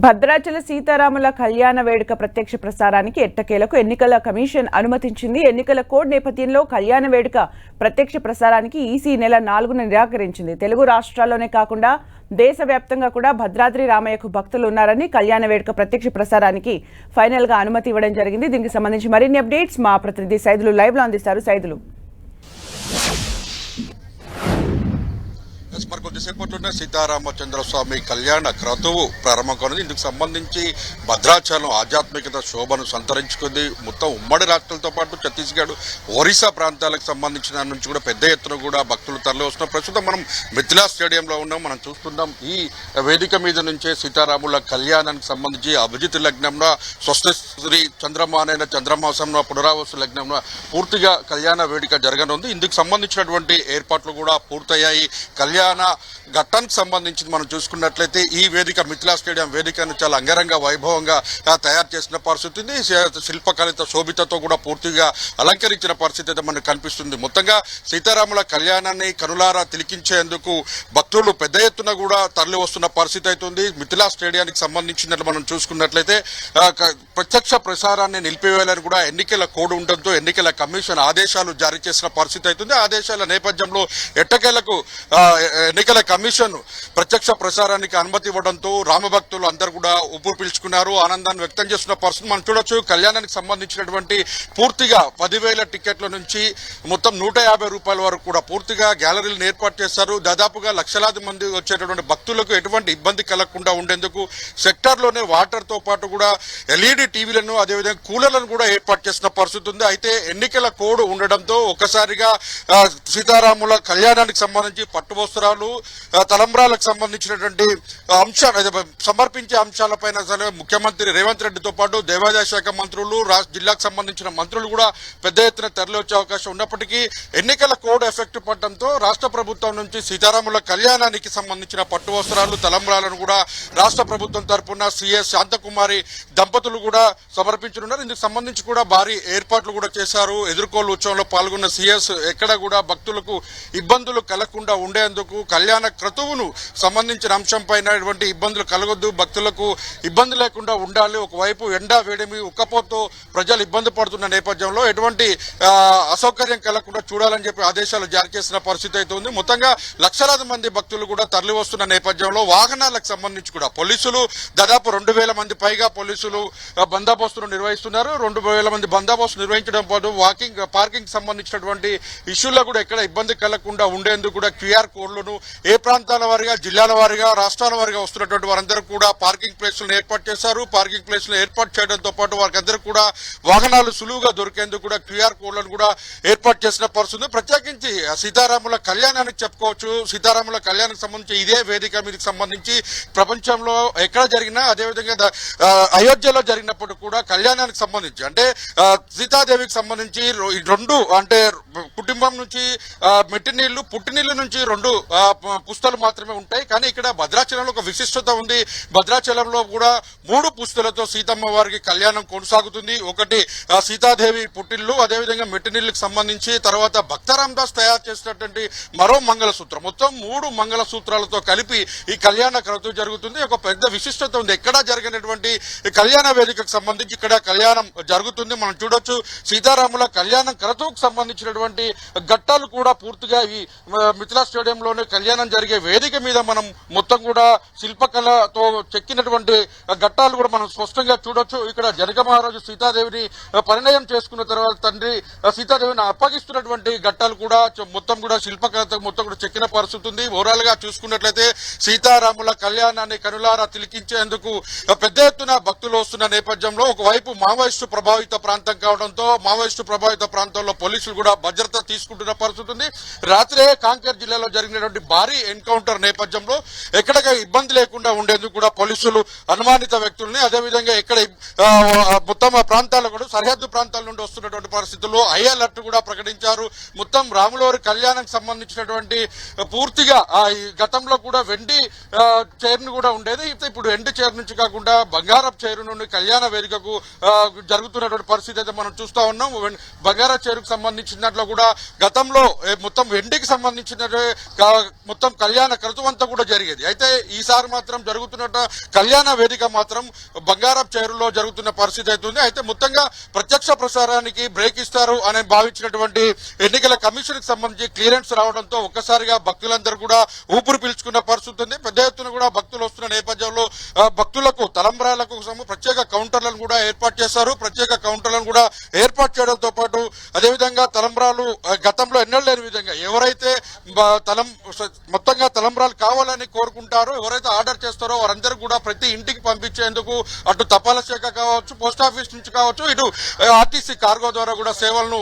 భద్రాచల సీతారాముల కళ్యాణ వేడుక ప్రత్యక్ష ప్రసారానికి ఎట్టకేలకు ఎన్నికల కమిషన్ అనుమతించింది. ఎన్నికల కోడ్ నేపథ్యంలో కళ్యాణ వేడుక ప్రత్యక్ష ప్రసారానికి ఈసీ నెల 4న నిరాకరించింది. తెలుగు రాష్ట్రాల్లోనే కాకుండా దేశవ్యాప్తంగా కూడా భద్రాద్రి రామయ్యకు భక్తులు ఉన్నారని కళ్యాణ వేడుక ప్రత్యక్ష ప్రసారానికి ఫైనల్ గా అనుమతి ఇవ్వడం జరిగింది. దీనికి సంబంధించి మరిన్ని అప్డేట్స్ మా ప్రతినిధి సైదులు లైవ్ లో అందిస్తారు. సైదులు, మరి కొద్దిసేపట్లోనే సీతారామచంద్ర స్వామి కళ్యాణ క్రతువు ప్రారంభం కానుంది. ఇందుకు సంబంధించి భద్రాచలం ఆధ్యాత్మికత శోభను సంతరించుకుంది. మొత్తం ఉమ్మడి రాష్ట్రాలతో పాటు ఛత్తీస్గఢ్, ఒరిస్సా ప్రాంతాలకు సంబంధించిన నుంచి కూడా పెద్ద ఎత్తున కూడా భక్తులు తరలి వస్తున్నారు. ప్రస్తుతం మనం మిథిలా స్టేడియంలో ఉన్నాం. మనం చూస్తున్నాం ఈ వేదిక మీద నుంచే సీతారాముల కళ్యాణానికి సంబంధించి అభిజిత్ లగ్నంలో స్వస్తి చంద్రమానైన చంద్రమాసంలో పునరావాస లగ్నంలో పూర్తిగా కళ్యాణ వేదిక జరగనుంది. ఇందుకు సంబంధించినటువంటి ఏర్పాట్లు కూడా పూర్తయ్యాయి. కళ్యాణ ఘట్టానికి సంబంధించి మనం చూసుకున్నట్లయితే ఈ వేదిక మిథిలా స్టేడియం వేదికను చాలా అంగరంగ వైభవంగా తయారు చేసిన పరిస్థితి ఉంది. శిల్పకళిత శోభితతో కూడా పూర్తిగా అలంకరించిన పరిస్థితి అయితే మనకు కనిపిస్తుంది. మొత్తంగా సీతారాముల కళ్యాణాన్ని కనులారా తిలకించేందుకు భక్తులు పెద్ద ఎత్తున కూడా తరలి వస్తున్న పరిస్థితి అవుతుంది. మిథిలా స్టేడియానికి సంబంధించినట్లు మనం చూసుకున్నట్లయితే ప్రత్యక్ష ప్రసారాన్ని నిలిపివేయాలని కూడా ఎన్నికల కోడ్ ఉండడంతో ఎన్నికల కమిషన్ ఆదేశాలు జారీ చేసిన పరిస్థితి అవుతుంది. ఆదేశాల నేపథ్యంలో ఎట్టకేలకు ఎన్నికల కమిషన్ ప్రత్యక్ష ప్రసారానికి అనుమతి ఇవ్వడంతో రామభక్తులు అందరూ కూడా ఊపిరి పీల్చుకున్నారు, ఆనందాన్ని వ్యక్తం చేస్తున్న పరిస్థితి మనం చూడొచ్చు. కళ్యాణానికి సంబంధించినటువంటి పూర్తిగా 10,000 టికెట్ల నుంచి మొత్తం 150 రూపాయల వరకు కూడా పూర్తిగా గ్యాలరీలను ఏర్పాటు చేశారు. దాదాపుగా లక్షలాది మంది వచ్చేటటువంటి భక్తులకు ఎటువంటి ఇబ్బంది కలగకుండా ఉండేందుకు సెక్టార్లోనే వాటర్ తో పాటు కూడా ఎల్ఈడి టీవీలను అదేవిధంగా కూలర్లను కూడా ఏర్పాటు చేసిన పరిస్థితి ఉంది. అయితే ఎన్నికల కోడ్ ఉండడంతో ఒక్కసారిగా సీతారాముల కళ్యాణానికి సంబంధించి పట్టువస్త్రాలు, తలంబ్రాలకు సంబంధించినటువంటి అంశాలు సమర్పించే అంశాలపైన ముఖ్యమంత్రి రేవంత్ రెడ్డితో పాటు దేవాదాయ శాఖ మంత్రులు, జిల్లాకు సంబంధించిన మంత్రులు కూడా పెద్ద ఎత్తున తరలి వచ్చే అవకాశం ఉన్నప్పటికీ ఎన్నికల కోడ్ ఎఫెక్ట్ పడడంతో రాష్ట్ర ప్రభుత్వం నుంచి సీతారాముల కళ్యాణానికి సంబంధించిన పట్టువస్త్రాలు, తలంబ్రాలను కూడా రాష్ట్ర ప్రభుత్వం తరఫున సిఎస్ శాంతకుమారి దంపతులు కూడా సమర్పించనున్నారు. ఇందుకు సంబంధించి కూడా భారీ ఏర్పాట్లు కూడా చేశారు. ఎదుర్కోలు ఉత్సవంలో పాల్గొన్న సిఎస్ ఎక్కడ కూడా భక్తులకు ఇబ్బందులు కలగకుండా ఉండేందుకు కళ్యాణ క్రతువును సంబంధించిన అంశంపైన ఎటువంటి ఇబ్బందులు కలగొద్దు, భక్తులకు ఇబ్బంది లేకుండా ఉండాలి. ఒకవైపు ఎండ వేడిమి ఉక్కపోతూ ప్రజలు ఇబ్బంది పడుతున్న నేపథ్యంలో ఎటువంటి అసౌకర్యం కలగకుండా చూడాలని చెప్పి ఆదేశాలు జారీ చేసిన పరిస్థితి అయితే ఉంది. మొత్తంగా లక్షలాది మంది భక్తులు కూడా తరలి వస్తున్న నేపథ్యంలో వాహనాలకు సంబంధించి కూడా పోలీసులు దాదాపు 2,000 మంది పైగా పోలీసులు బందోబస్తును నిర్వహిస్తున్నారు. 2,000 మంది బందోబస్తు నిర్వహించడం పాటు పార్కింగ్ సంబంధించినటువంటి ఇష్యూల్లో కూడా ఎక్కడ ఇబ్బంది కలగకుండా ఉండేందుకు కూడా క్యూఆర్ కోడ్లను ఏ ప్రాంతాల వారిగా, జిల్లాల వారిగా, రాష్ట్రాల వారిగా వస్తున్నటువంటి వారందరూ కూడా పార్కింగ్ ప్లేస్లను ఏర్పాటు చేశారు. పార్కింగ్ ప్లేస్లను ఏర్పాటు చేయడంతో పాటు వారికి అందరూ కూడా వాహనాలు సులువుగా దొరికేందుకు కూడా క్యూఆర్ కోడ్లను కూడా ఏర్పాటు చేసిన పరిస్థితి. ప్రత్యేకించి సీతారాముల కళ్యాణానికి చెప్పుకోవచ్చు. సీతారాముల కళ్యాణానికి సంబంధించి ఇదే వేదిక మీదకి సంబంధించి ప్రపంచంలో ఎక్కడ జరిగినా, అదేవిధంగా అయోధ్యలో జరిగినప్పుడు కూడా కళ్యాణానికి సంబంధించి అంటే సీతాదేవికి సంబంధించి రెండు అంటే కుటుంబం నుంచి మెట్టినీళ్లు, పుట్టినీళ్ల నుంచి 2 పుస్తలు మాత్రమే ఉంటాయి. కానీ ఇక్కడ భద్రాచలంలో ఒక విశిష్టత ఉంది. భద్రాచలంలో కూడా 3 పుస్తలతో సీతమ్మ వారికి కళ్యాణం కొనసాగుతుంది. ఒకటి సీతాదేవి పుట్టిల్లు, అదేవిధంగా మెట్టినీళ్ళకి సంబంధించి తర్వాత భక్తరామ్ దాస్ తయారు చేసినటువంటి మరో మంగళసూత్రం, మొత్తం 3 మంగళసూత్రాలతో కలిపి ఈ కళ్యాణ క్రతువు జరుగుతుంది. ఒక పెద్ద విశిష్టత ఉంది. ఎక్కడా జరిగినటువంటి కళ్యాణ వేదికకు సంబంధించి ఇక్కడ కళ్యాణం జరుగుతుంది. మనం చూడొచ్చు సీతారాముల కళ్యాణ క్రతువుకు సంబంధించినటువంటి ఘట్టాలు కూడా పూర్తిగా ఈ మిథిలా స్టేడియంలోనే కళ్యాణం జరిగే వేదిక మీద మనం మొత్తం కూడా శిల్పకళతో చెక్కినటువంటి ఘట్టాలు కూడా మనం స్పష్టంగా చూడొచ్చు. ఇక్కడ జనక మహారాజు సీతాదేవిని పరిణయం చేసుకున్న తర్వాత తండ్రి సీతాదేవిని అప్పగిస్తున్నటువంటి ఘట్టాలు కూడా మొత్తం కూడా శిల్పకళతో మొత్తం కూడా చెక్కిన పరిస్థితి ఉంది. ఓవరాల్ గా చూసుకున్నట్లయితే సీతారాముల కళ్యాణాన్ని కనులారా తిలకించేందుకు పెద్ద ఎత్తున భక్తులు వస్తున్న నేపథ్యంలో ఒకవైపు మావోయిస్టు ప్రభావిత ప్రాంతం కావడంతో మావోయిస్టు ప్రభావిత ప్రాంతంలో పోలీసులు కూడా భద్రత తీసుకుంటున్న పరిస్థితి ఉంది. రాత్రే కాంకేర్ జిల్లాలో జరిగినటువంటి భారీ ఎన్కౌంటర్ నేపథ్యంలో ఎక్కడ ఇబ్బంది లేకుండా ఉండేందుకు కూడా పోలీసులు అనుమానిత వ్యక్తుల్ని, అదేవిధంగా ఎక్కడ మొత్తం ప్రాంతాల్లో కూడా సరిహద్దు ప్రాంతాల నుండి వస్తున్నటువంటి పరిస్థితుల్లో హై అలర్ట్ కూడా ప్రకటించారు. మొత్తం రాములవారి కళ్యాణానికి సంబంధించినటువంటి పూర్తిగా గతంలో కూడా వెండి చైర్ను కూడా ఉండేది. ఇప్పుడు ఎండి చైర్ నుంచి కాకుండా బంగారపు చైర్ నుండి కళ్యాణ వేదికకు జరుగుతున్నటువంటి పరిస్థితి అయితే మనం చూస్తా ఉన్నాం. బంగారపు చైరుకు సంబంధించినట్లు కూడా గతంలో మొత్తం వెండికి సంబంధించిన మొత్తం కళ్యాణ క్రతువు అంతా కూడా జరిగేది. అయితే ఈసారి మాత్రం జరుగుతున్న కళ్యాణ వేదిక మాత్రం బంగారం చేరులో జరుగుతున్న పరిస్థితి అవుతుంది. అయితే మొత్తంగా ప్రత్యక్ష ప్రసారానికి బ్రేక్ ఇస్తారు అని భావించినటువంటి ఎన్నికల కమిషన్ కి సంబంధించి క్లియరెన్స్ రావడంతో ఒక్కసారిగా భక్తులందరూ కూడా ఊపిరి పీల్చుకున్న పరిస్థితి ఉంది. పెద్ద ఎత్తున కూడా భక్తులు వస్తున్న నేపథ్యంలో భక్తులకు తలంబ్రాలకు ప్రత్యేక కౌంటర్లను కూడా ఏర్పాటు చేశారు. ప్రత్యేక కౌంటర్లను కూడా ఏర్పాటు చేయడంతో పాటు అదేవిధంగా తలంబ్రాలు గతంలో ఎన్నడూ లేని విధంగా ఎవరైతే మొత్తంగా తలంబ్రాలు కావాలని కోరుకుంటారో, ఎవరైతే ఆర్డర్ చేస్తారో వారందరూ కూడా ప్రతి ఇంటికి పంపించేందుకు అటు తపాలా శాఖ కావచ్చు, పోస్ట్ ఆఫీస్ నుంచి కావచ్చు, ఇటు ఆర్టీసీ కార్గో ద్వారా కూడా సేవలను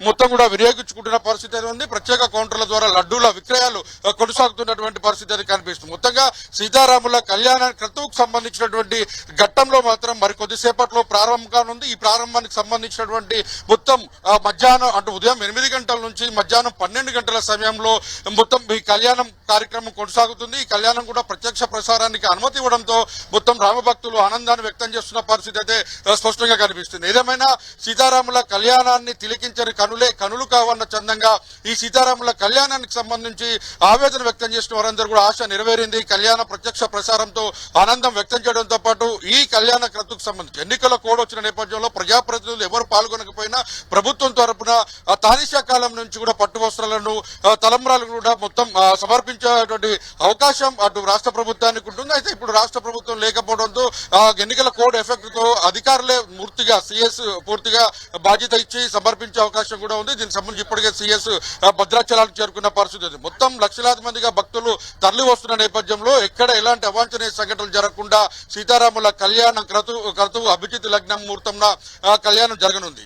మొత్తం కూడా వినియోగించుకుంటున్న పరిస్థితి ఉంది. ప్రత్యేక కౌంటర్ల ద్వారా లడ్డూల విక్రయాలు కొనసాగుతున్నటువంటి పరిస్థితి అది కనిపిస్తుంది. మొత్తంగా సీతారాముల కళ్యాణ క్రతువుకు సంబంధించినటువంటి ఘట్టంలో మాత్రం మరి కొద్దిసేపట్లో ప్రారంభం కానుంది. ఈ ప్రారంభానికి సంబంధించినటువంటి మొత్తం మధ్యాహ్నం అంటే ఉదయం 8 గంటల నుంచి మధ్యాహ్నం 12 గంటల సమయంలో మొత్తం ఈ కళ్యాణం కార్యక్రమం కొనసాగుతుంది. ఈ కళ్యాణం కూడా ప్రత్యక్ష ప్రసారానికి అనుమతి ఇవ్వడంతో మొత్తం రామభక్తులు ఆనందాన్ని వ్యక్తం చేస్తున్న పరిస్థితి అయితే స్పష్టంగా కనిపిస్తుంది. ఏదేమైనా సీతారాముల కళ్యాణాన్ని తిలకించని కనులు కావన్న చందంగా ఈ సీతారాముల కళ్యాణానికి సంబంధించి ఆవేదన వ్యక్తం చేసిన వారందరూ కూడా ఆశ నెరవేరింది. కళ్యాణ ప్రత్యక్ష ప్రసారంతో ఆనందం వ్యక్తం చేయడంతో పాటు ఈ కళ్యాణ క్రతువుకు సంబంధించి ఎన్నికల కోడ్ వచ్చిన నేపథ్యంలో ప్రజాప్రతినిధులు ఎవరు పాల్గొనకపోయినా ప్రభుత్వం తరపున తానిషా కాలం నుంచి కూడా పట్టు వస్త్రాలను తలంబ్రాలను కూడా మొత్తం సమర్పించేటువంటి అవకాశం అటు రాష్ట్ర ప్రభుత్వానికి ఉంటుంది. అయితే ఇప్పుడు రాష్ట్ర ప్రభుత్వం లేకపోవడంతో ఎన్నికల కోడ్ ఎఫెక్ట్ తో అధికారులే పూర్తిగా సిఎస్ పూర్తిగా బాధ్యత ఇచ్చి సమర్పించే అవకాశం కూడా ఉంది. దీనికి సంబంధించి ఇప్పటికే సిఎస్ భద్రాచలానికి చేరుకున్న పరిస్థితి ఉంది. మొత్తం లక్షలాది మందిగా భక్తులు తరలి వస్తున్న నేపథ్యంలో ఎక్కడ ఎలాంటి అవాంఛనీయ సంఘటనలు జరగకుండా సీతారాముల కళ్యాణ క్రతువు అభిజిత్ లగ్నం ముహూర్తంన కళ్యాణం జరగనుంది.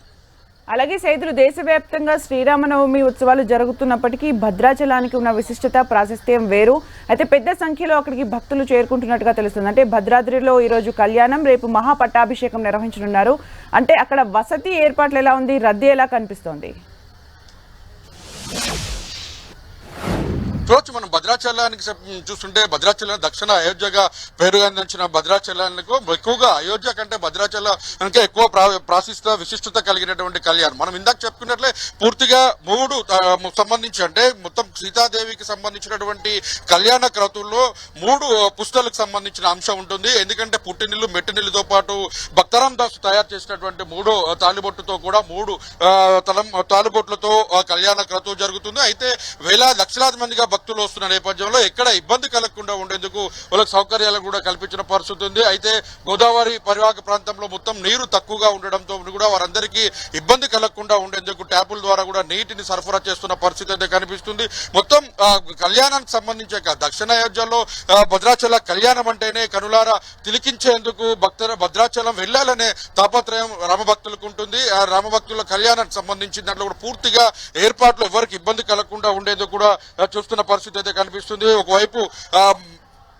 అలాగే సైదులు దేశవ్యాప్తంగా శ్రీరామనవమి ఉత్సవాలు జరుగుతున్నప్పటికీ భద్రాచలానికి ఉన్న విశిష్టత ప్రాశస్త్యం వేరు. అయితే పెద్ద సంఖ్యలో అక్కడికి భక్తులు చేరుకుంటున్నట్టుగా తెలుస్తుంది. అంటే భద్రాద్రిలో ఈరోజు కళ్యాణం, రేపు మహాపట్టాభిషేకం నిర్వహించనున్నారు. అంటే అక్కడ వసతి ఏర్పాట్లు ఎలా ఉంది, రద్దీ ఎలా కనిపిస్తోంది? చూడొచ్చు మనం భద్రాచలానికి చూస్తుంటే భద్రాచలం దక్షిణ అయోధ్యగా పేరుగాందించిన భద్రాచలానికి ఎక్కువగా అయోధ్య కంటే భద్రాచలానికి ఎక్కువ ప్రాశస్త్య విశిష్టత కలిగినటువంటి కళ్యాణం. మనం ఇందాక చెప్పుకున్నట్లే పూర్తిగా 3 సంబంధించి అంటే మొత్తం సీతాదేవికి సంబంధించినటువంటి కళ్యాణ క్రతువుల్లో 3 పుస్తకాలకు సంబంధించిన అంశం ఉంటుంది. ఎందుకంటే పుట్టినిల్లు మెట్టినిల్లుతో పాటు భక్తరాం దాస్ తయారు చేసినటువంటి 3వ తాలిబొట్టుతో కూడా 3 తాలిబొట్లతో కళ్యాణ క్రతువు జరుగుతుంది. అయితే లక్షలాది మందిగా భక్తులు వస్తున్న నేపథ్యంలో ఎక్కడ ఇబ్బంది కలగకుండా ఉండేందుకు వాళ్ళకి సౌకర్యాలు కూడా కల్పించిన పరిస్థితి ఉంది. అయితే గోదావరి పరివాహక ప్రాంతంలో మొత్తం నీరు తక్కువగా ఉండడంతో కూడా వారందరికీ ఇబ్బంది కలగకుండా ఉండేందుకు ట్యాపుల ద్వారా కూడా నీటిని సరఫరా చేస్తున్న పరిస్థితి అయితే కనిపిస్తుంది. మొత్తం కళ్యాణానికి సంబంధించే దక్షిణ అయోధ్యలో భద్రాచల కళ్యాణం అంటేనే కనులారా తిలకించేందుకు భద్రాచలం వెళ్లాలనే తాపత్రయం రామభక్తులకు ఉంటుంది. ఆ రామభక్తుల కళ్యాణానికి సంబంధించిన దాంట్లో కూడా పూర్తిగా ఏర్పాట్లు ఎవరికి ఇబ్బంది కలగకుండా ఉండేందుకు కూడా చూస్తున్న పరిస్థితి అయితే కనిపిస్తుంది. ఒకవైపు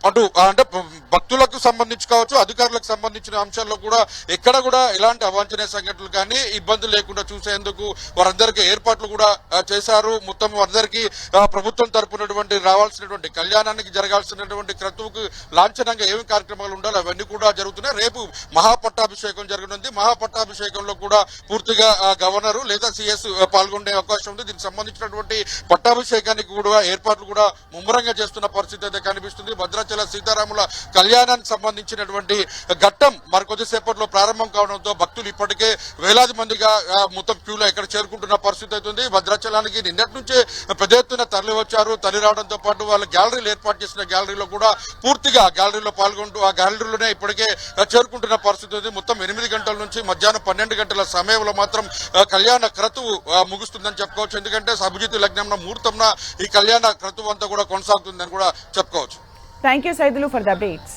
అటు అంటే భక్తులకు సంబంధించి కావచ్చు, అధికారులకు సంబంధించిన అంశాల్లో కూడా ఎక్కడ కూడా ఎలాంటి అవాంఛనీయ సంఘటనలు కానీ ఇబ్బందులు లేకుండా చూసేందుకు వారందరికీ ఏర్పాట్లు కూడా చేశారు. మొత్తం వారందరికీ ప్రభుత్వం తరపునటువంటి రావాల్సినటువంటి కళ్యాణానికి జరగాల్సినటువంటి క్రతువుకు లాంఛనంగా ఏమి కార్యక్రమాలు ఉండాలి అవన్నీ కూడా జరుగుతున్నాయి. రేపు మహాపట్టాభిషేకం జరగనుంది. మహాపట్టాభిషేకంలో కూడా పూర్తిగా గవర్నరు లేదా సిఎస్ పాల్గొనే అవకాశం ఉంది. దీనికి సంబంధించినటువంటి పట్టాభిషేకానికి కూడా ఏర్పాట్లు కూడా ముమ్మరంగా చేస్తున్న పరిస్థితి అయితే కనిపిస్తుంది. భద్రాచల సీతారాముల కళ్యాణానికి సంబంధించినటువంటి ఘట్టం మరికొద్దిసేపట్లో ప్రారంభం కావడంతో భక్తులు ఇప్పటికే వేలాది మందిగా మొత్తం క్యూలో ఇక్కడ చేరుకుంటున్న పరిస్థితి అవుతుంది. భద్రాచలానికి నిన్నటి నుంచే పెద్ద ఎత్తున తరలి వచ్చారు. తరలి రావడంతో పాటు వాళ్ళ గ్యాలరీలు ఏర్పాటు చేసిన గ్యాలరీలో కూడా పూర్తిగా గ్యాలరీలో పాల్గొంటూ ఆ గ్యాలరీలోనే ఇప్పటికే చేరుకుంటున్న పరిస్థితి ఉంది. మొత్తం 8 గంటల నుంచి మధ్యాహ్నం 12 గంటల సమయంలో మాత్రం కళ్యాణ క్రతువు ముగుస్తుందని చెప్పుకోవచ్చు. ఎందుకంటే అభిజిత్ లగ్నం ముహూర్తంన ఈ కళ్యాణ క్రతువు అంతా కూడా కొనసాగుతుందని కూడా చెప్పుకోవచ్చు. Thank you, Saidulu, for the updates.